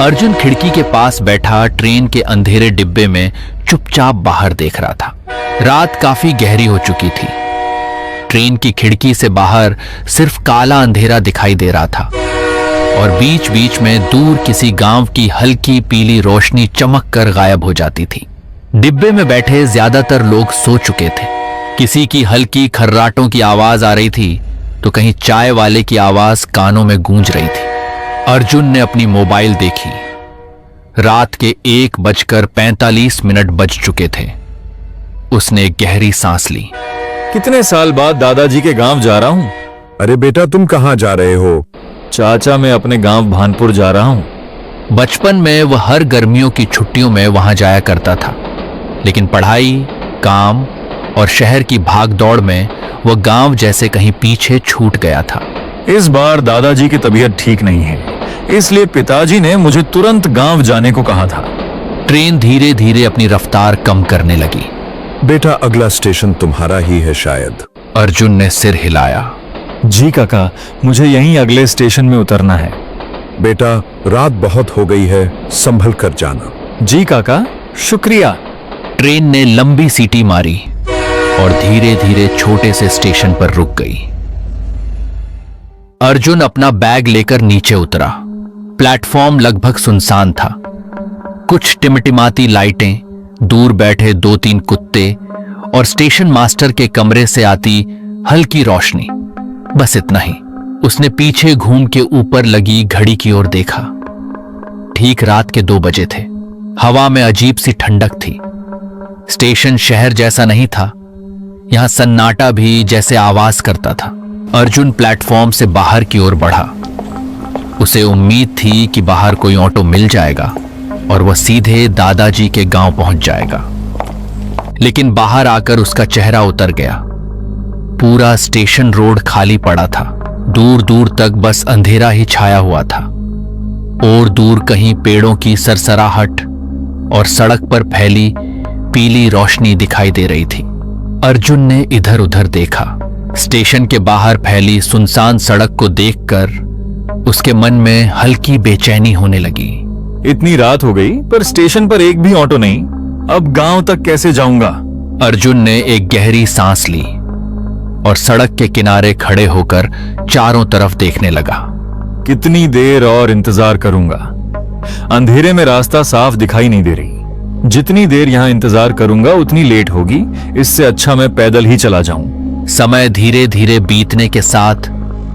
अर्जुन खिड़की के पास बैठा ट्रेन के अंधेरे डिब्बे में चुपचाप बाहर देख रहा था। रात काफी गहरी हो चुकी थी। ट्रेन की खिड़की से बाहर सिर्फ काला अंधेरा दिखाई दे रहा था और बीच बीच में दूर किसी गांव की हल्की पीली रोशनी चमक कर गायब हो जाती थी। डिब्बे में बैठे ज्यादातर लोग सो चुके थे। किसी की हल्की खर्राटों की आवाज आ रही थी तो कहीं चाय वाले की आवाज कानों में गूंज रही थी। अर्जुन ने अपनी मोबाइल देखी। रात के 1:45 बज चुके थे। उसने एक गहरी सांस ली। कितने साल बाद दादाजी के गांव जा रहा हूं। अरे बेटा, तुम कहाँ जा रहे हो? चाचा, मैं अपने गांव भानपुर जा रहा हूं। बचपन में वह हर गर्मियों की छुट्टियों में वहां जाया करता था, लेकिन पढ़ाई, काम और शहर की भागदौड़ में वह गांव जैसे कहीं पीछे छूट गया था। इस बार दादाजी की तबीयत ठीक नहीं है, इसलिए पिताजी ने मुझे तुरंत गांव जाने को कहा था। ट्रेन धीरे धीरे अपनी रफ्तार कम करने लगी। बेटा, अगला स्टेशन तुम्हारा ही है शायद। अर्जुन ने सिर हिलाया। जी काका, मुझे यहीं अगले स्टेशन में उतरना है। बेटा, रात बहुत हो गई है, संभल कर जाना। जी काका, शुक्रिया। ट्रेन ने लंबी सीटी मारी और धीरे धीरे छोटे से स्टेशन पर रुक गई। अर्जुन अपना बैग लेकर नीचे उतरा। प्लेटफॉर्म लगभग सुनसान था। कुछ टिमटिमाती लाइटें, दूर बैठे 2-3 कुत्ते और स्टेशन मास्टर के कमरे से आती हल्की रोशनी, बस इतना ही। उसने पीछे घूम के ऊपर लगी घड़ी की ओर देखा। ठीक रात के 2 बजे थे। हवा में अजीब सी ठंडक थी। स्टेशन शहर जैसा नहीं था, यहां सन्नाटा भी जैसे आवाज करता था। अर्जुन प्लेटफॉर्म से बाहर की ओर बढ़ा। उसे उम्मीद थी कि बाहर कोई ऑटो मिल जाएगा और वह सीधे दादाजी के गांव पहुंच जाएगा, लेकिन बाहर आकर उसका चेहरा उतर गया। पूरा स्टेशन रोड खाली पड़ा था। दूर दूर तक बस अंधेरा ही छाया हुआ था और दूर कहीं पेड़ों की सरसराहट और सड़क पर फैली पीली रोशनी दिखाई दे रही थी। अर्जुन ने इधर उधर देखा। स्टेशन के बाहर फैली सुनसान सड़क को देखकर उसके मन में हल्की बेचैनी होने लगी। इतनी रात हो गई पर स्टेशन पर एक भी ऑटो नहीं। अब गांव तक कैसे जाऊंगा? अर्जुन ने एक गहरी सांस ली और सड़क के किनारे खड़े होकर चारों तरफ देखने लगा। कितनी देर और इंतजार करूंगा? अंधेरे में रास्ता साफ दिखाई नहीं दे रही। जितनी देर यहां इंतजार करूंगा उतनी लेट होगी। इससे अच्छा मैं पैदल ही चला जाऊं। समय धीरे धीरे बीतने के साथ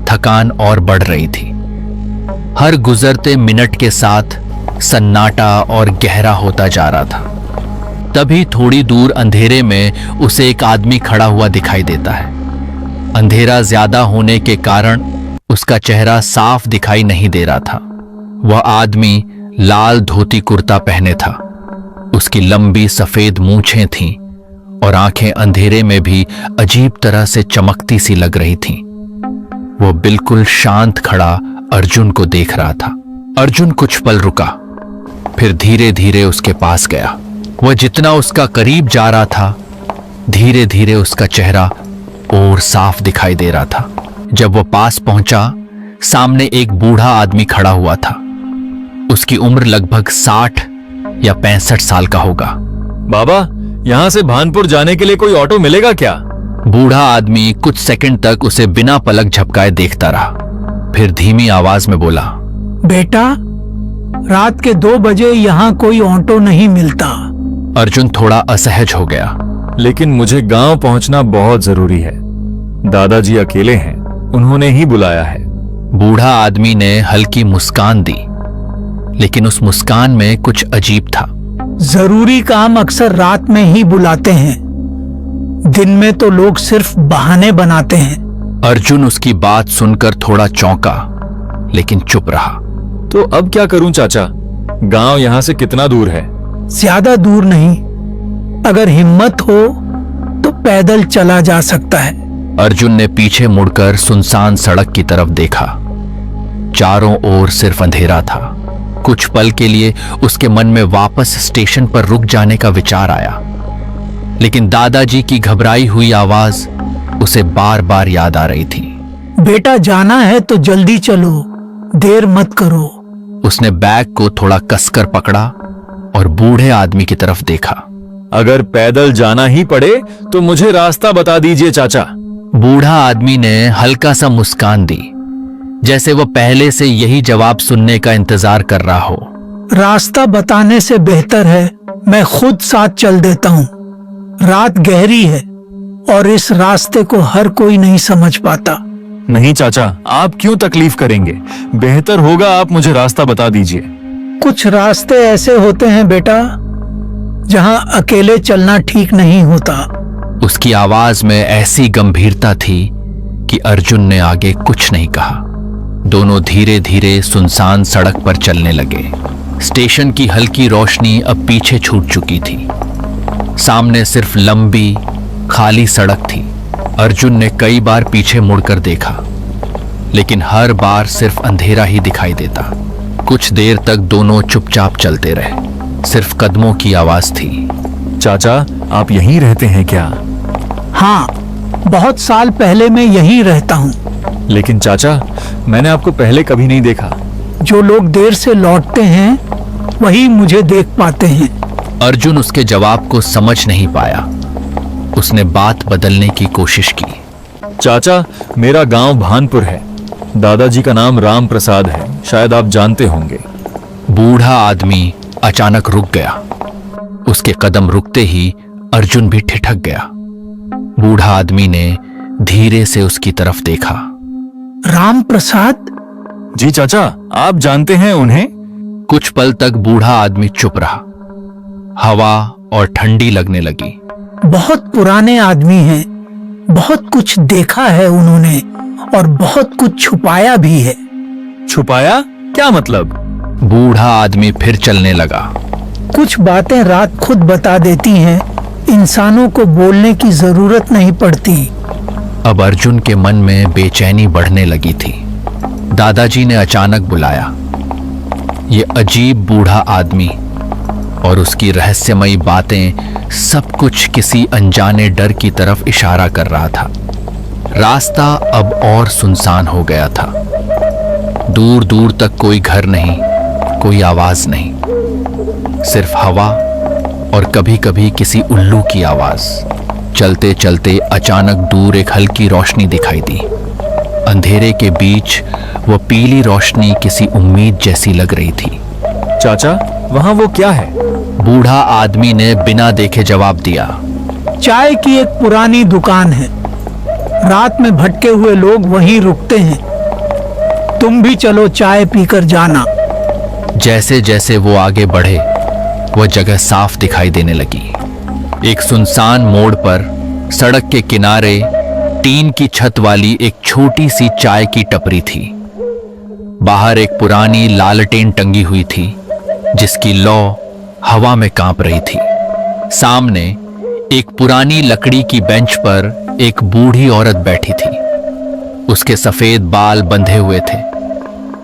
थकान और बढ़ रही थी। हर गुजरते मिनट के साथ सन्नाटा और गहरा होता जा रहा था। तभी थोड़ी दूर अंधेरे में उसे एक आदमी खड़ा हुआ दिखाई देता है। अंधेरा ज्यादा होने के कारण उसका चेहरा साफ दिखाई नहीं दे रहा था। वह आदमी लाल धोती कुर्ता पहने था। उसकी लंबी सफेद मूंछें थीं और आंखें अंधेरे में भी अजीब तरह से चमकती सी लग रही थीं। वो बिल्कुल शांत खड़ा अर्जुन को देख रहा था। अर्जुन कुछ पल रुका, फिर धीरे धीरे उसके पास गया। वह जितना उसका करीब जा रहा था, धीरे धीरे उसका चेहरा और साफ दिखाई दे रहा था। जब वह पास पहुंचा, सामने एक बूढ़ा आदमी खड़ा हुआ था। उसकी उम्र लगभग 60 या 65 साल का होगा। बाबा, यहाँ से भानपुर जाने के लिए कोई ऑटो मिलेगा क्या? बूढ़ा आदमी कुछ सेकंड तक उसे बिना पलक झपकाए देखता रहा, फिर धीमी आवाज में बोला, बेटा, रात के 2 बजे यहाँ कोई ऑटो नहीं मिलता। अर्जुन थोड़ा असहज हो गया। लेकिन मुझे गांव पहुंचना बहुत जरूरी है। दादाजी अकेले हैं, उन्होंने ही बुलाया है। बूढ़ा आदमी ने हल्की मुस्कान दी, लेकिन उस मुस्कान में कुछ अजीब था। जरूरी काम अक्सर रात में ही बुलाते हैं, दिन में तो लोग सिर्फ बहाने बनाते हैं। अर्जुन उसकी बात सुनकर थोड़ा चौंका, लेकिन चुप रहा। तो अब क्या करूं चाचा? गांव यहां से कितना दूर है? ज्यादा दूर नहीं, अगर हिम्मत हो तो पैदल चला जा सकता है। अर्जुन ने पीछे मुड़कर सुनसान सड़क की तरफ देखा। चारों ओर सिर्फ अंधेरा था। कुछ पल के लिए उसके मन में वापस स्टेशन पर रुक जाने का विचार आया, लेकिन दादाजी की घबराई हुई आवाज उसे बार बार याद आ रही थी। बेटा, जाना है तो जल्दी चलो, देर मत करो। उसने बैग को थोड़ा कसकर पकड़ा और बूढ़े आदमी की तरफ देखा। अगर पैदल जाना ही पड़े तो मुझे रास्ता बता दीजिए चाचा। बूढ़ा आदमी ने हल्का सा मुस्कान दी, जैसे वह पहले से यही जवाब सुनने का इंतजार कर रहा हो। रास्ता बताने से बेहतर है मैं खुद साथ चल देता हूँ। रात गहरी है और इस रास्ते को हर कोई नहीं समझ पाता। नहीं चाचा, आप क्यों तकलीफ करेंगे? बेहतर होगा आप मुझे रास्ता बता दीजिए। कुछ रास्ते ऐसे होते हैं बेटा जहाँ अकेले चलना ठीक नहीं होता। उसकी आवाज में ऐसी गंभीरता थी कि अर्जुन ने आगे कुछ नहीं कहा। दोनों धीरे धीरे सुनसान सड़क पर चलने लगे। स्टेशन की हल्की रोशनी अब पीछे छूट चुकी थी। सामने सिर्फ लंबी खाली सड़क थी। अर्जुन ने कई बार पीछे मुड़कर देखा, लेकिन हर बार सिर्फ अंधेरा ही दिखाई देता। कुछ देर तक दोनों चुपचाप चलते रहे। सिर्फ कदमों की आवाज थी। चाचा, आप यहीं रहते हैं क्या? हाँ, बहुत साल पहले मैं यहीं रहता हूँ। लेकिन चाचा, मैंने आपको पहले कभी नहीं देखा। जो लोग देर से लौटते हैं वही मुझे देख पाते हैं। अर्जुन उसके जवाब को समझ नहीं पाया। उसने बात बदलने की कोशिश की। चाचा, मेरा गांव भानपुर है। दादाजी का नाम राम प्रसाद है, शायद आप जानते होंगे। बूढ़ा आदमी अचानक रुक गया। उसके कदम रुकते ही अर्जुन भी ठिठक गया। बूढ़ा आदमी ने धीरे से उसकी तरफ देखा। राम प्रसाद? जी चाचा, आप जानते हैं उन्हें? कुछ पल तक बूढ़ा आदमी चुप रहा। हवा और ठंडी लगने लगी। बहुत पुराने आदमी हैं, बहुत कुछ देखा है उन्होंने और बहुत कुछ छुपाया भी है। छुपाया? क्या मतलब? बूढ़ा आदमी फिर चलने लगा। कुछ बातें रात खुद बता देती हैं, इंसानों को बोलने की जरूरत नहीं पड़ती। अब अर्जुन के मन में बेचैनी बढ़ने लगी थी। दादाजी ने अचानक बुलाया। ये अजीब बूढ़ा आदमी और उसकी रहस्यमयी बातें सब कुछ किसी अनजाने डर की तरफ इशारा कर रहा था। रास्ता अब और सुनसान हो गया था। दूर दूर तक कोई घर नहीं, कोई आवाज नहीं, सिर्फ हवा और कभी कभी किसी उल्लू की आवाज। चलते चलते अचानक दूर एक हल्की रोशनी दिखाई दी। अंधेरे के बीच वो पीली रोशनी किसी उम्मीद जैसी लग रही थी। चाचा, वहां वो क्या है? बूढ़ा आदमी ने बिना देखे जवाब दिया। चाय की एक पुरानी दुकान है। रात में भटके हुए लोग वहीं रुकते हैं। तुम भी चलो, चाय पीकर जाना। जैसे जैसे वो आगे बढ़े, वह जगह साफ दिखाई देने लगी। एक सुनसान मोड़ पर सड़क के किनारे टीन की छत वाली एक छोटी सी चाय की टपरी थी। बाहर एक पुरानी लालटेन टंगी हुई थी, जिसकी लौ हवा में कांप रही थी। सामने एक पुरानी लकड़ी की बेंच पर एक बूढ़ी औरत बैठी थी। उसके सफेद बाल बंधे हुए थे,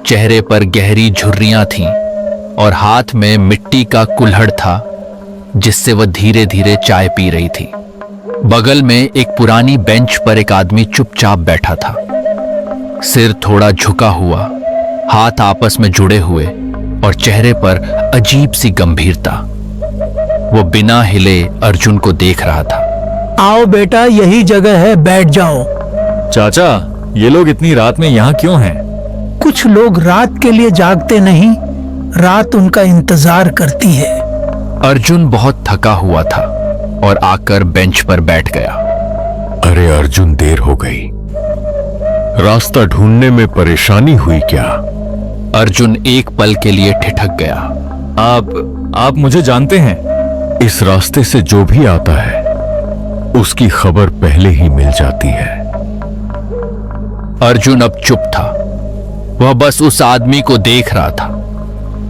चेहरे पर गहरी झुर्रियां थीं और हाथ में मिट्टी का कुल्हड़ था, जिससे वह धीरे धीरे चाय पी रही थी। बगल में एक पुरानी बेंच पर एक आदमी चुपचाप बैठा था, सिर थोड़ा झुका हुआ, हाथ आपस में जुड़े हुए और चेहरे पर अजीब सी गंभीरता। वो बिना हिले अर्जुन को देख रहा था। आओ बेटा, यही जगह है, बैठ जाओ। चाचा, ये लोग इतनी रात में यहाँ क्यों हैं? कुछ लोग रात के लिए जागते नहीं, रात उनका इंतजार करती है। अर्जुन बहुत थका हुआ था और आकर बेंच पर बैठ गया। अरे अर्जुन, देर हो गई। रास्ता ढूंढने में परेशानी हुई क्या? अर्जुन एक पल के लिए ठिठक गया। आप मुझे जानते हैं? इस रास्ते से जो भी आता है उसकी खबर पहले ही मिल जाती है। अर्जुन अब चुप था। वह बस उस आदमी को देख रहा था।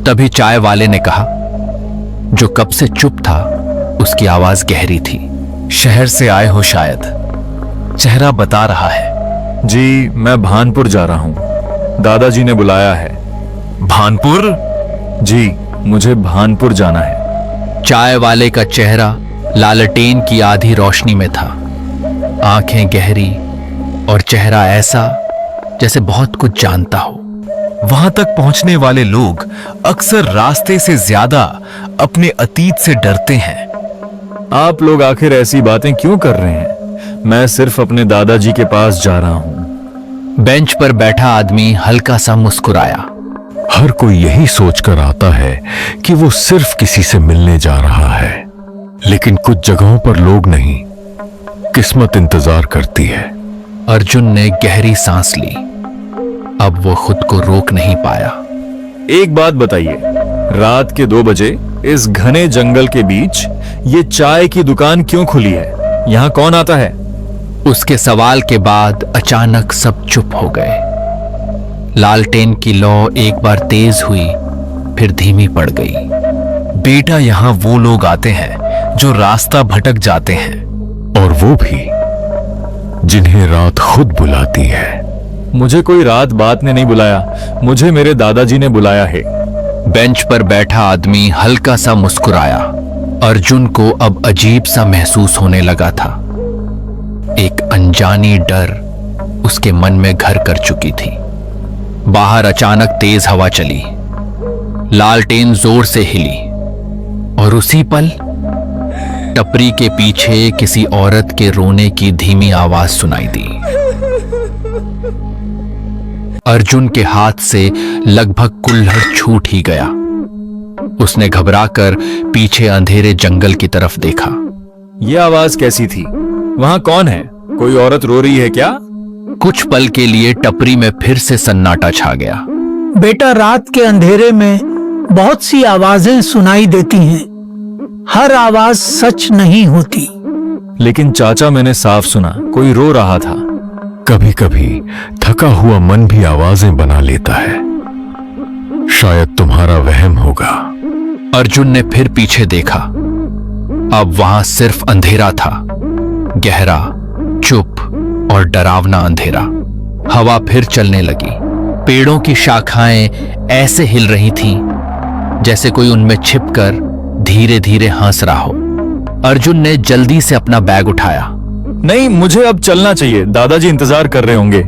तभी चाय वाले ने कहा, जो कब से चुप था, उसकी आवाज गहरी थी। शहर से आए हो शायद, चेहरा बता रहा है। जी, मैं भानपुर जा रहा हूँ। दादाजी ने बुलाया है। भानपुर? जी, मुझे भानपुर जाना है। चाय वाले का चेहरा लालटेन की आधी रोशनी में था। आंखें गहरी और चेहरा ऐसा जैसे बहुत कुछ जानता हो। वहां तक पहुंचने वाले लोग अक्सर रास्ते से ज्यादा अपने अतीत से डरते हैं। आप लोग आखिर ऐसी बातें क्यों कर रहे हैं? मैं सिर्फ अपने दादाजी के पास जा रहा हूं। बेंच पर बैठा आदमी हल्का सा मुस्कुराया। हर कोई यही सोचकर आता है कि वो सिर्फ किसी से मिलने जा रहा है, लेकिन कुछ जगहों पर लोग नहीं, किस्मत इंतजार करती है। अर्जुन ने गहरी सांस ली। अब वो खुद को रोक नहीं पाया। एक बात बताइए, रात के 2 बजे इस घने जंगल के बीच ये चाय की दुकान क्यों खुली है? यहां कौन आता है? उसके सवाल के बाद अचानक सब चुप हो गए। लालटेन की लौ एक बार तेज हुई, फिर धीमी पड़ गई। बेटा, यहां वो लोग आते हैं जो रास्ता भटक जाते हैं, और वो भी जिन्हें रात खुद बुलाती है। मुझे कोई रात बात ने नहीं बुलाया, मुझे मेरे दादाजी ने बुलाया है। बेंच पर बैठा आदमी हल्का सा मुस्कुराया। अर्जुन को अब अजीब सा महसूस होने लगा था। एक अनजानी डर उसके मन में घर कर चुकी थी। बाहर अचानक तेज हवा चली, लालटेन जोर से हिली, और उसी पल टपरी के पीछे किसी औरत के रोने की धीमी आवाज सुनाई दी। अर्जुन के हाथ से लगभग कुल्हड़ छूट ही गया। उसने घबराकर पीछे अंधेरे जंगल की तरफ देखा। यह आवाज कैसी थी? वहां कौन है? कोई औरत रो रही है क्या? कुछ पल के लिए टपरी में फिर से सन्नाटा छा गया। बेटा, रात के अंधेरे में बहुत सी आवाजें सुनाई देती हैं। हर आवाज सच नहीं होती। लेकिन चाचा, मैंने साफ सुना कोई रो रहा था। कभी कभी थका हुआ मन भी आवाजें बना लेता है। शायद तुम्हारा वहम होगा। अर्जुन ने फिर पीछे देखा। अब वहां सिर्फ अंधेरा था, गहरा, चुप और डरावना अंधेरा। हवा फिर चलने लगी। पेड़ों की शाखाएं ऐसे हिल रही थीं जैसे कोई उनमें छिपकर धीरे धीरे हंस रहा हो। अर्जुन ने जल्दी से अपना बैग उठाया। नहीं, मुझे अब चलना चाहिए, दादाजी इंतजार कर रहे होंगे।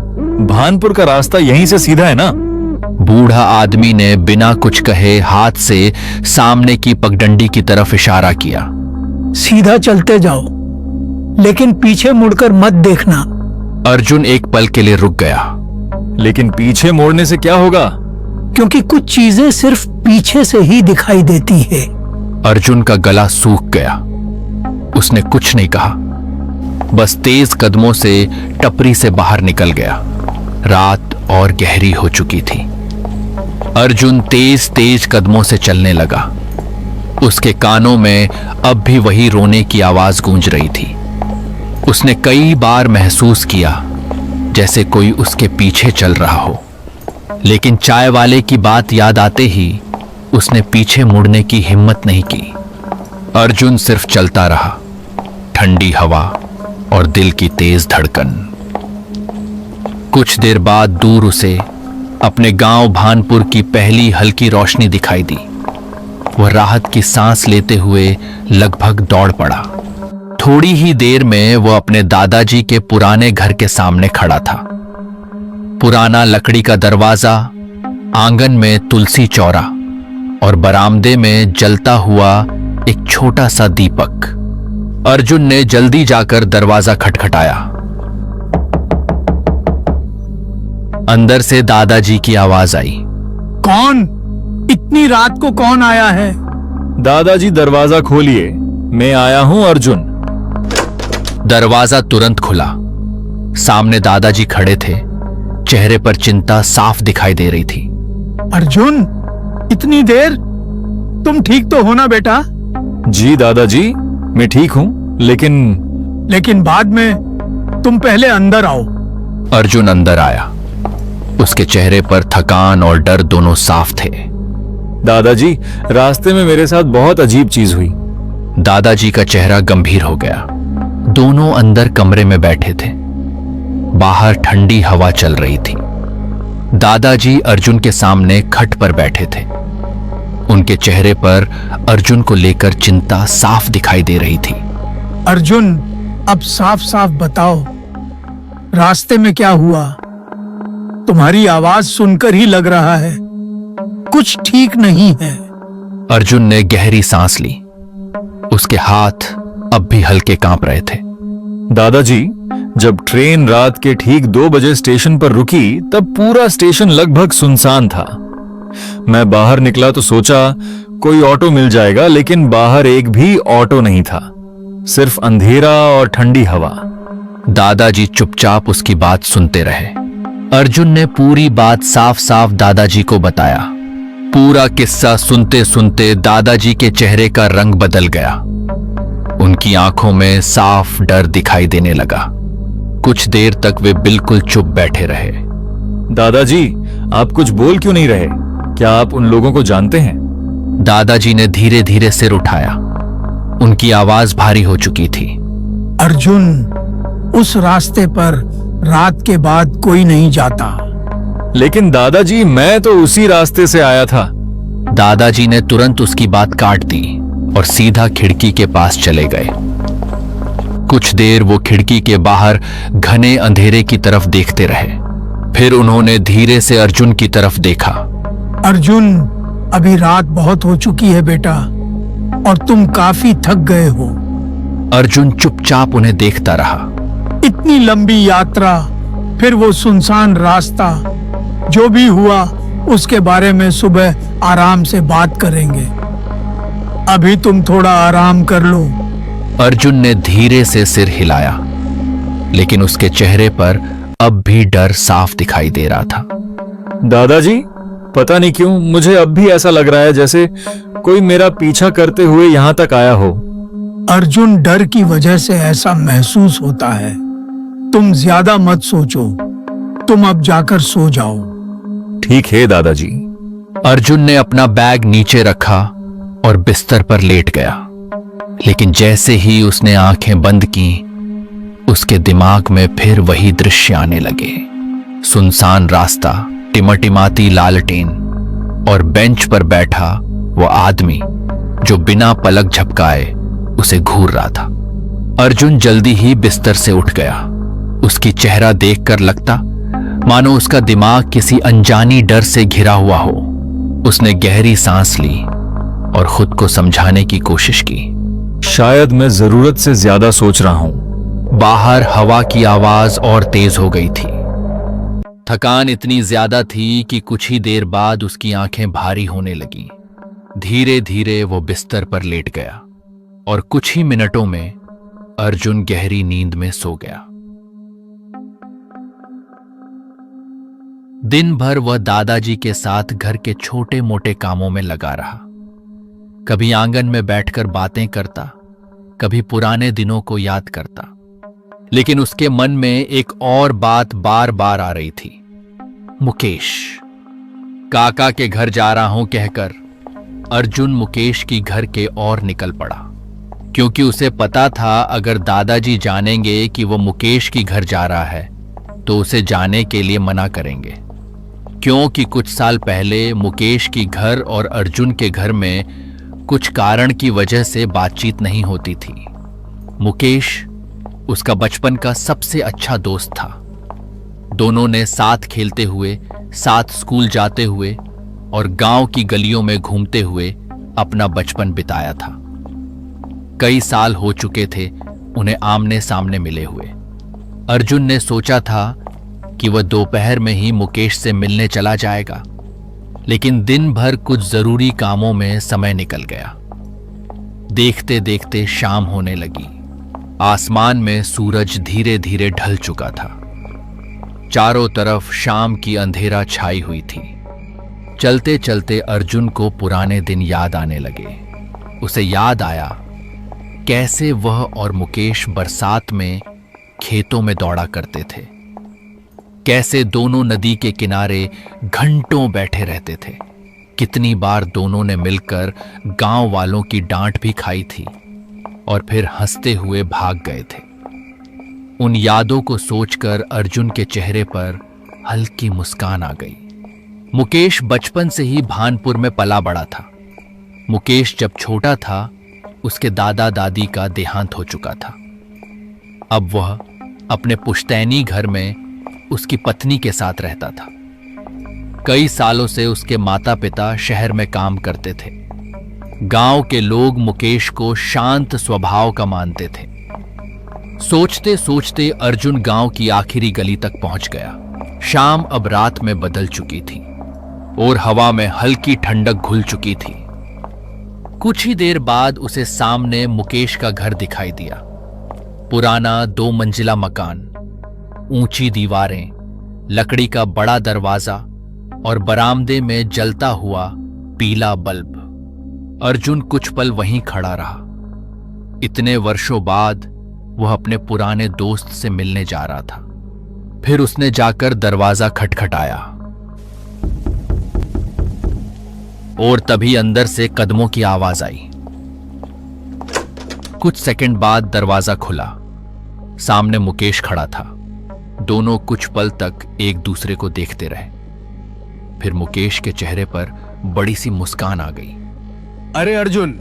भानपुर का रास्ता यहीं से सीधा है ना? बूढ़ा आदमी ने बिना कुछ कहे हाथ से सामने की पगडंडी की तरफ इशारा किया। सीधा चलते जाओ, लेकिन पीछे मुड़कर मत देखना। अर्जुन एक पल के लिए रुक गया। लेकिन पीछे मोड़ने से क्या होगा? क्योंकि कुछ चीजें सिर्फ पीछे से ही दिखाई देती है। अर्जुन का गला सूख गया। उसने कुछ नहीं कहा, बस तेज कदमों से टपरी से बाहर निकल गया। रात और गहरी हो चुकी थी। अर्जुन तेज तेज कदमों से चलने लगा। उसके कानों में अब भी वही रोने की आवाज गूंज रही थी। उसने कई बार महसूस किया जैसे कोई उसके पीछे चल रहा हो, लेकिन चाय वाले की बात याद आते ही उसने पीछे मुड़ने की हिम्मत नहीं की। अर्जुन सिर्फ चलता रहा। ठंडी हवा और दिल की तेज धड़कन। कुछ देर बाद दूर उसे अपने गांव भानपुर की पहली हल्की रोशनी दिखाई दी। वह राहत की सांस लेते हुए लगभग दौड़ पड़ा। थोड़ी ही देर में वह अपने दादाजी के पुराने घर के सामने खड़ा था। पुराना लकड़ी का दरवाजा, आंगन में तुलसी चौरा और बरामदे में जलता हुआ एक छोटा सा दीपक। अर्जुन ने जल्दी जाकर दरवाजा खटखटाया। अंदर से दादाजी की आवाज आई। कौन? इतनी रात को कौन आया है? दादाजी, दरवाजा खोलिए, मैं आया हूं अर्जुन। दरवाजा तुरंत खुला। सामने दादाजी खड़े थे। चेहरे पर चिंता साफ दिखाई दे रही थी। अर्जुन, इतनी देर? तुम ठीक तो हो ना बेटा? जी दादाजी, मैं ठीक हूं, लेकिन बाद में तुम पहले अंदर आओ। अर्जुन अंदर आया। उसके चेहरे पर थकान और डर दोनों साफ थे। दादाजी, रास्ते में मेरे साथ बहुत अजीब चीज हुई। दादाजी का चेहरा गंभीर हो गया। दोनों अंदर कमरे में बैठे थे। बाहर ठंडी हवा चल रही थी। दादाजी अर्जुन के सामने खट पर बैठे थे। उनके चेहरे पर अर्जुन को लेकर चिंता साफ दिखाई दे रही थी। अर्जुन, अब साफ साफ बताओ, रास्ते में क्या हुआ? तुम्हारी आवाज सुनकर ही लग रहा है कुछ ठीक नहीं है। अर्जुन ने गहरी सांस ली। उसके हाथ अब भी हल्के कांप रहे थे। दादाजी, जब ट्रेन रात के ठीक 2 बजे स्टेशन पर रुकी तब पूरा स्टेशन लगभग सुनसान था। मैं बाहर निकला तो सोचा कोई ऑटो मिल जाएगा, लेकिन बाहर एक भी ऑटो नहीं था, सिर्फ अंधेरा और ठंडी हवा। दादाजी चुपचाप उसकी बात सुनते रहे। अर्जुन ने पूरी बात साफ साफ दादाजी को बताया। पूरा किस्सा सुनते सुनते दादाजी के चेहरे का रंग बदल गया। उनकी आंखों में साफ डर दिखाई देने लगा। कुछ देर तक वे बिल्कुल चुप बैठे रहे। दादाजी, आप कुछ बोल क्यों नहीं रहे? क्या आप उन लोगों को जानते हैं? दादाजी ने धीरे धीरे सिर उठाया। उनकी आवाज भारी हो चुकी थी। अर्जुन, उस रास्ते पर रात के बाद कोई नहीं जाता। लेकिन दादाजी, मैं तो उसी रास्ते से आया था। दादाजी ने तुरंत उसकी बात काट दी और सीधा खिड़की के पास चले गए। कुछ देर वो खिड़की के बाहर घने अंधेरे की तरफ देखते रहे। फिर उन्होंने धीरे से अर्जुन की तरफ देखा। अर्जुन, अभी रात बहुत हो चुकी है बेटा, और तुम काफी थक गए हो। अर्जुन चुपचाप उन्हें देखता रहा। इतनी लंबी यात्रा, फिर वो सुनसान रास्ता। जो भी हुआ उसके बारे में सुबह आराम से बात करेंगे। अभी तुम थोड़ा आराम कर लो। अर्जुन ने धीरे से सिर हिलाया, लेकिन उसके चेहरे पर अब भी डर साफ दिखाई दे रहा था। दादाजी, पता नहीं क्यों मुझे अब भी ऐसा लग रहा है जैसे कोई मेरा पीछा करते हुए यहां तक आया हो। अर्जुन, डर की वजह से ऐसा महसूस होता है। तुम ज्यादा मत सोचो। तुम अब जाकर सो जाओ। ठीक है दादाजी। अर्जुन ने अपना बैग नीचे रखा और बिस्तर पर लेट गया। लेकिन जैसे ही उसने आंखें बंद की, उसके दिमाग में फिर वही दृश्य आने लगे। सुनसान रास्ता, टिमटिमाती लालटेन और बेंच पर बैठा वो आदमी जो बिना पलक झपकाए उसे घूर रहा था। अर्जुन जल्दी ही बिस्तर से उठ गया। उसकी चेहरा देखकर लगता मानो उसका दिमाग किसी अनजानी डर से घिरा हुआ हो। उसने गहरी सांस ली और खुद को समझाने की कोशिश की। शायद मैं जरूरत से ज्यादा सोच रहा हूं। बाहर हवा की आवाज और तेज हो गई थी। थकान इतनी ज्यादा थी कि कुछ ही देर बाद उसकी आंखें भारी होने लगीं। धीरे धीरे वो बिस्तर पर लेट गया और कुछ ही मिनटों में अर्जुन गहरी नींद में सो गया। दिन भर वह दादाजी के साथ घर के छोटे मोटे कामों में लगा रहा। कभी आंगन में बैठकर बातें करता, कभी पुराने दिनों को याद करता। लेकिन उसके मन में एक और बात बार बार आ रही थी। मुकेश। काका के घर जा रहा हूं कहकर अर्जुन मुकेश की घर के और निकल पड़ा, क्योंकि उसे पता था अगर दादाजी जानेंगे कि वो मुकेश की घर जा रहा है तो उसे जाने के लिए मना करेंगे। क्योंकि कुछ साल पहले मुकेश की घर और अर्जुन के घर में कुछ कारण की वजह से बातचीत नहीं होती थी। मुकेश उसका बचपन का सबसे अच्छा दोस्त था। दोनों ने साथ खेलते हुए, साथ स्कूल जाते हुए और गांव की गलियों में घूमते हुए अपना बचपन बिताया था। कई साल हो चुके थे उन्हें आमने सामने मिले हुए। अर्जुन ने सोचा था कि वह दोपहर में ही मुकेश से मिलने चला जाएगा, लेकिन दिन भर कुछ जरूरी कामों में समय निकल गया। देखते देखते शाम होने लगी। आसमान में सूरज धीरे धीरे ढल चुका था। चारों तरफ शाम की अंधेरा छाई हुई थी। चलते चलते अर्जुन को पुराने दिन याद आने लगे। उसे याद आया कैसे वह और मुकेश बरसात में खेतों में दौड़ा करते थे, कैसे दोनों नदी के किनारे घंटों बैठे रहते थे। कितनी बार दोनों ने मिलकर गांव वालों की डांट भी खाई थी और फिर हंसते हुए भाग गए थे। उन यादों को सोचकर अर्जुन के चेहरे पर हल्की मुस्कान आ गई। मुकेश बचपन से ही भानपुर में पला बड़ा था। मुकेश जब छोटा था उसके दादा दादी का देहांत हो चुका था। अब वह अपने पुश्तैनी घर में उसकी पत्नी के साथ रहता था। कई सालों से उसके माता पिता शहर में काम करते थे। गांव के लोग मुकेश को शांत स्वभाव का मानते थे। सोचते सोचते अर्जुन गांव की आखिरी गली तक पहुंच गया। शाम अब रात में बदल चुकी थी और हवा में हल्की ठंडक घुल चुकी थी। कुछ ही देर बाद उसे सामने मुकेश का घर दिखाई दिया। पुराना 2 मंजिला मकान, ऊंची दीवारें, लकड़ी का बड़ा दरवाजा और बरामदे में जलता हुआ पीला बल्ब। अर्जुन कुछ पल वहीं खड़ा रहा। इतने वर्षों बाद वह अपने पुराने दोस्त से मिलने जा रहा था। फिर उसने जाकर दरवाजा खटखटाया और तभी अंदर से कदमों की आवाज आई। कुछ सेकंड बाद दरवाजा खुला। सामने मुकेश खड़ा था। दोनों कुछ पल तक एक दूसरे को देखते रहे। फिर मुकेश के चेहरे पर बड़ी सी मुस्कान आ गई। अरे अर्जुन,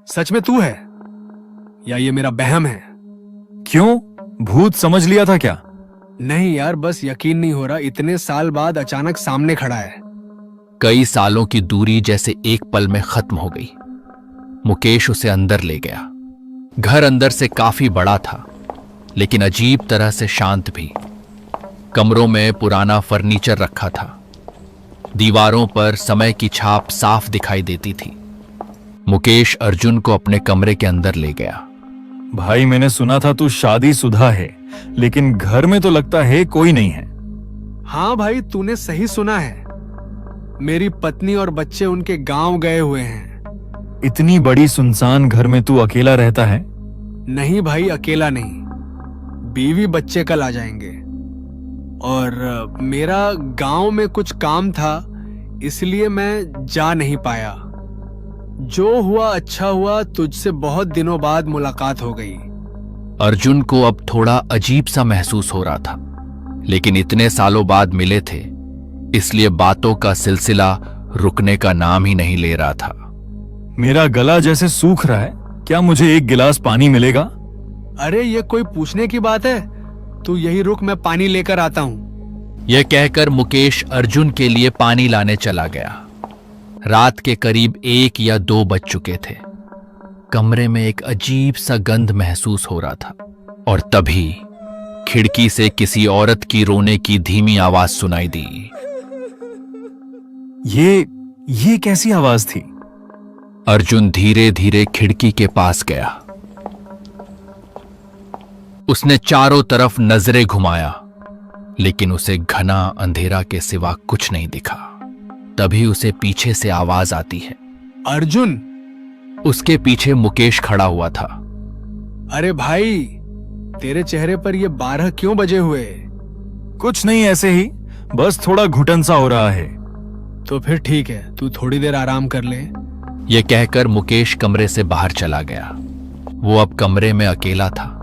सच में तू है या ये मेरा बहम है? क्यों, भूत समझ लिया था क्या? नहीं यार, बस यकीन नहीं हो रहा, इतने साल बाद अचानक सामने खड़ा है। कई सालों की दूरी जैसे एक पल में खत्म हो गई। मुकेश उसे अंदर ले गया। घर अंदर से काफी बड़ा था, लेकिन अजीब तरह से शांत भी। कमरों में पुराना फर्नीचर रखा था। दीवारों पर समय की छाप साफ दिखाई देती थी। मुकेश अर्जुन को अपने कमरे के अंदर ले गया। भाई, मैंने सुना था तू शादीशुदा है, लेकिन घर में तो लगता है कोई नहीं है। हाँ भाई, तूने सही सुना है। मेरी पत्नी और बच्चे उनके गांव गए हुए हैं। इतनी बड़ी सुनसान घर में तू अकेला रहता है? नहीं भाई, अकेला नहीं, बीवी बच्चे कल आ जाएंगे। और मेरा गांव में कुछ काम था, इसलिए मैं जा नहीं पाया। जो हुआ अच्छा हुआ, तुझसे बहुत दिनों बाद मुलाकात हो गई। अर्जुन को अब थोड़ा अजीब सा महसूस हो रहा था, लेकिन इतने सालों बाद मिले थे, इसलिए बातों का सिलसिला रुकने का नाम ही नहीं ले रहा था। मेरा गला जैसे सूख रहा है, क्या मुझे एक गिलास पानी मिलेगा? अरे ये कोई पूछने की बात है? तू यही रुक, मैं पानी लेकर आता हूं। यह कहकर मुकेश अर्जुन के लिए पानी लाने चला गया। रात के करीब 1 या 2 बज चुके थे। कमरे में एक अजीब सा गंध महसूस हो रहा था और तभी खिड़की से किसी औरत की रोने की धीमी आवाज सुनाई दी। ये कैसी आवाज थी? अर्जुन धीरे धीरे खिड़की के पास गया। उसने चारों तरफ नजरें घुमाया, लेकिन उसे घना अंधेरा के सिवा कुछ नहीं दिखा। तभी उसे पीछे से आवाज आती है। अर्जुन! उसके पीछे मुकेश खड़ा हुआ था। अरे भाई, तेरे चेहरे पर ये 12 क्यों बजे हुए? कुछ नहीं, ऐसे ही, बस थोड़ा घुटन सा हो रहा है। तो फिर ठीक है, तू थोड़ी देर आराम कर ले। यह कहकर मुकेश कमरे से बाहर चला गया। वो अब कमरे में अकेला था।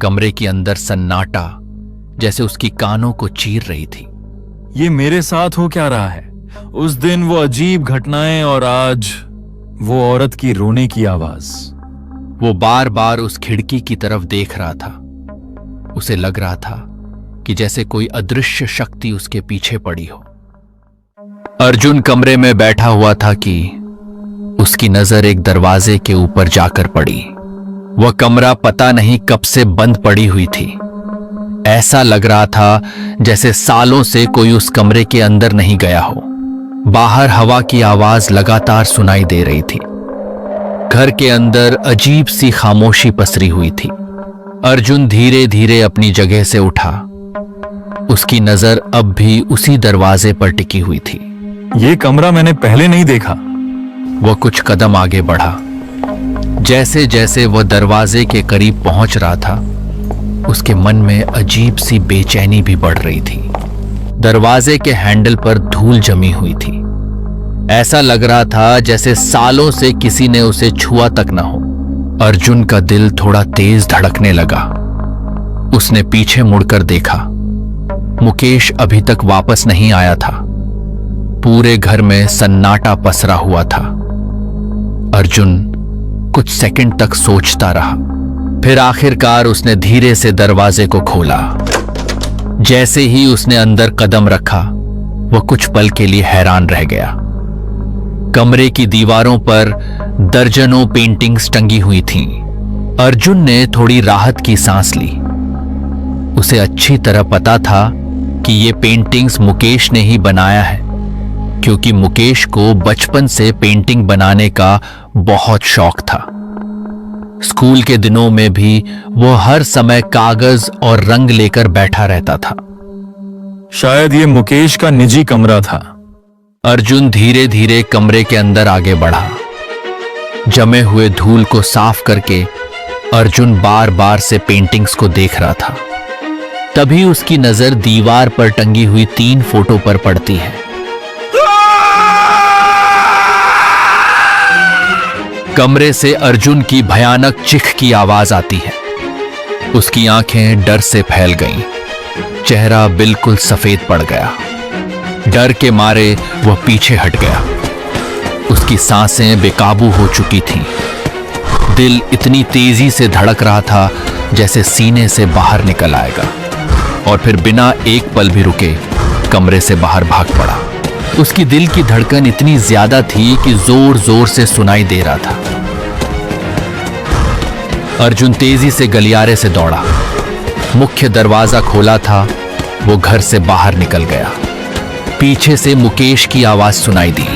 कमरे के अंदर सन्नाटा जैसे उसकी कानों को चीर रही थी। ये मेरे साथ हो क्या रहा है? उस दिन वो अजीब घटनाएं और आज वो औरत की रोने की आवाज। वो बार बार उस खिड़की की तरफ देख रहा था। उसे लग रहा था कि जैसे कोई अदृश्य शक्ति उसके पीछे पड़ी हो। अर्जुन कमरे में बैठा हुआ था कि उसकी नजर एक दरवाजे के ऊपर जाकर पड़ी। वह कमरा पता नहीं कब से बंद पड़ी हुई थी। ऐसा लग रहा था जैसे सालों से कोई उस कमरे के अंदर नहीं गया हो। बाहर हवा की आवाज लगातार सुनाई दे रही थी। घर के अंदर अजीब सी खामोशी पसरी हुई थी। अर्जुन धीरे धीरे अपनी जगह से उठा। उसकी नजर अब भी उसी दरवाजे पर टिकी हुई थी। ये कमरा मैंने पहले नहीं देखा। वह कुछ कदम आगे बढ़ा। जैसे जैसे वह दरवाजे के करीब पहुंच रहा था, उसके मन में अजीब सी बेचैनी भी बढ़ रही थी। दरवाजे के हैंडल पर धूल जमी हुई थी। ऐसा लग रहा था जैसे सालों से किसी ने उसे छुआ तक न हो। अर्जुन का दिल थोड़ा तेज धड़कने लगा। उसने पीछे मुड़कर देखा। मुकेश अभी तक वापस नहीं आया था। पूरे घर में सन्नाटा पसरा हुआ था। अर्जुन कुछ सेकंड तक सोचता रहा। फिर आखिरकार उसने धीरे से दरवाजे को खोला। जैसे ही उसने अंदर कदम रखा, वह कुछ पल के लिए हैरान रह गया। कमरे की दीवारों पर दर्जनों पेंटिंग्स टंगी हुई थीं। अर्जुन ने थोड़ी राहत की सांस ली। उसे अच्छी तरह पता था कि ये पेंटिंग्स मुकेश ने ही बनाया है, क्योंकि मुकेश को बचपन से पेंटिंग बनाने का बहुत शौक था। स्कूल के दिनों में भी वो हर समय कागज और रंग लेकर बैठा रहता था। शायद ये मुकेश का निजी कमरा था। अर्जुन धीरे धीरे कमरे के अंदर आगे बढ़ा। जमे हुए धूल को साफ करके अर्जुन बार बार से पेंटिंग्स को देख रहा था। तभी उसकी नजर दीवार पर टंगी हुई 3 फोटो पर पड़ती है। कमरे से अर्जुन की भयानक चिख की आवाज आती है। उसकी आंखें डर से फैल गईं। चेहरा बिल्कुल सफेद पड़ गया। डर के मारे वह पीछे हट गया। उसकी सांसें बेकाबू हो चुकी थीं। दिल इतनी तेजी से धड़क रहा था जैसे सीने से बाहर निकल आएगा, और फिर बिना एक पल भी रुके कमरे से बाहर भाग पड़ा। उसकी दिल की धड़कन इतनी ज्यादा थी कि जोर जोर से सुनाई दे रहा था। अर्जुन तेजी से गलियारे से दौड़ा। मुख्य दरवाजा खोला था। वो घर से बाहर निकल गया। पीछे से मुकेश की आवाज सुनाई दी,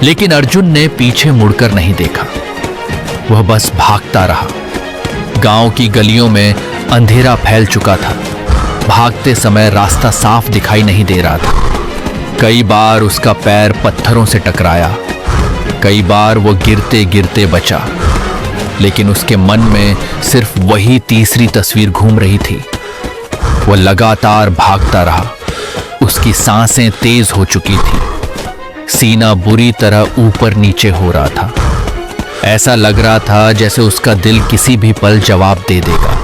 लेकिन अर्जुन ने पीछे मुड़कर नहीं देखा। वह बस भागता रहा। गांव की गलियों में अंधेरा फैल चुका था। भागते समय रास्ता साफ दिखाई नहीं दे रहा था। कई बार उसका पैर पत्थरों से टकराया। कई बार वो गिरते गिरते बचा, लेकिन उसके मन में सिर्फ वही तीसरी तस्वीर घूम रही थी। वह लगातार भागता रहा। उसकी सांसें तेज हो चुकी थी। सीना बुरी तरह ऊपर नीचे हो रहा था। ऐसा लग रहा था जैसे उसका दिल किसी भी पल जवाब दे देगा,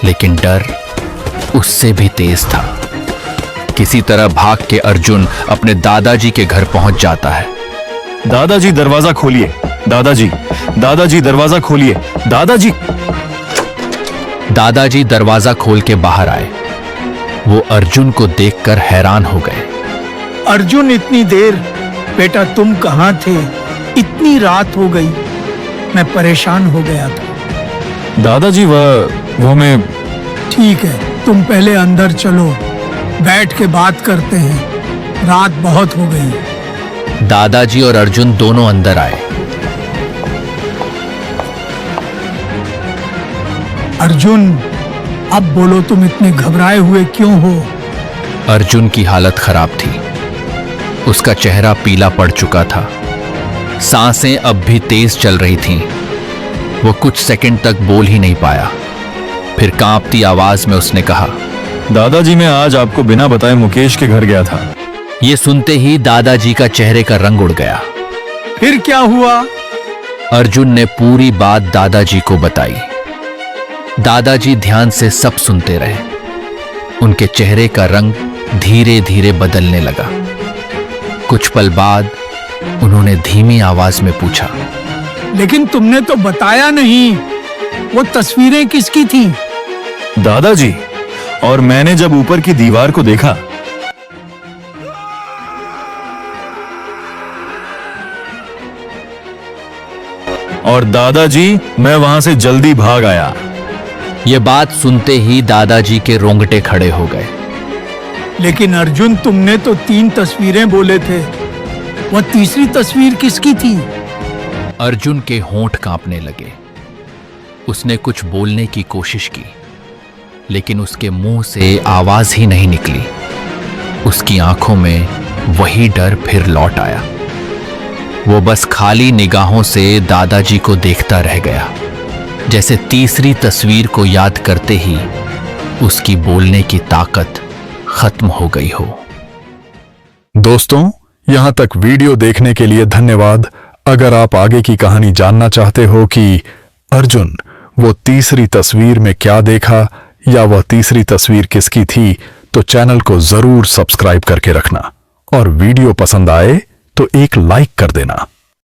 लेकिन डर उससे भी तेज था। किसी तरह भाग के अर्जुन अपने दादाजी के घर पहुंच जाता है। दादाजी दरवाजा खोलिए, दादाजी, दादाजी दरवाजा खोलिए, दादाजी। दादाजी दरवाजा खोल के बाहर आए। वो अर्जुन को देखकर हैरान हो गए। अर्जुन, इतनी देर? बेटा तुम कहाँ थे? इतनी रात हो गई। मैं परेशान हो गया था। दादाजी वो मैं ठीक है, तुम पहले अंदर चलो, बैठ के बात करते हैं। रात बहुत हो गई। दादाजी और अर्जुन दोनों अंदर आए। अर्जुन, अब बोलो, तुम इतने घबराए हुए क्यों हो? अर्जुन की हालत खराब थी। उसका चेहरा पीला पड़ चुका था। सांसें अब भी तेज चल रही थीं। वो कुछ सेकंड तक बोल ही नहीं पाया। फिर कांपती आवाज में उसने कहा, दादाजी, मैं आज आपको बिना बताए मुकेश के घर गया था। यह सुनते ही दादाजी का चेहरे का रंग उड़ गया। फिर क्या हुआ? अर्जुन ने पूरी बात दादाजी को बताई। दादाजी ध्यान से सब सुनते रहे। उनके चेहरे का रंग धीरे धीरे बदलने लगा। कुछ पल बाद उन्होंने धीमी आवाज में पूछा, लेकिन तुमने तो बताया नहीं, वो तस्वीरें किसकी थी? दादाजी, और मैंने जब ऊपर की दीवार को देखा, और दादाजी, मैं वहां से जल्दी भाग आया। यह बात सुनते ही दादाजी के रोंगटे खड़े हो गए। लेकिन अर्जुन, तुमने तो 3 तस्वीरें बोले थे। वह तीसरी तस्वीर किसकी थी? अर्जुन के होंठ कांपने लगे। उसने कुछ बोलने की कोशिश की, लेकिन उसके मुंह से आवाज ही नहीं निकली। उसकी आंखों में वही डर फिर लौट आया। वो बस खाली निगाहों से दादाजी को देखता रह गया, जैसे तीसरी तस्वीर को याद करते ही उसकी बोलने की ताकत खत्म हो गई हो। दोस्तों, यहां तक वीडियो देखने के लिए धन्यवाद। अगर आप आगे की कहानी जानना चाहते हो कि अर्जुन वो तीसरी तस्वीर में क्या देखा या वह तीसरी तस्वीर किसकी थी, तो चैनल को जरूर सब्सक्राइब करके रखना, और वीडियो पसंद आए तो एक लाइक कर देना।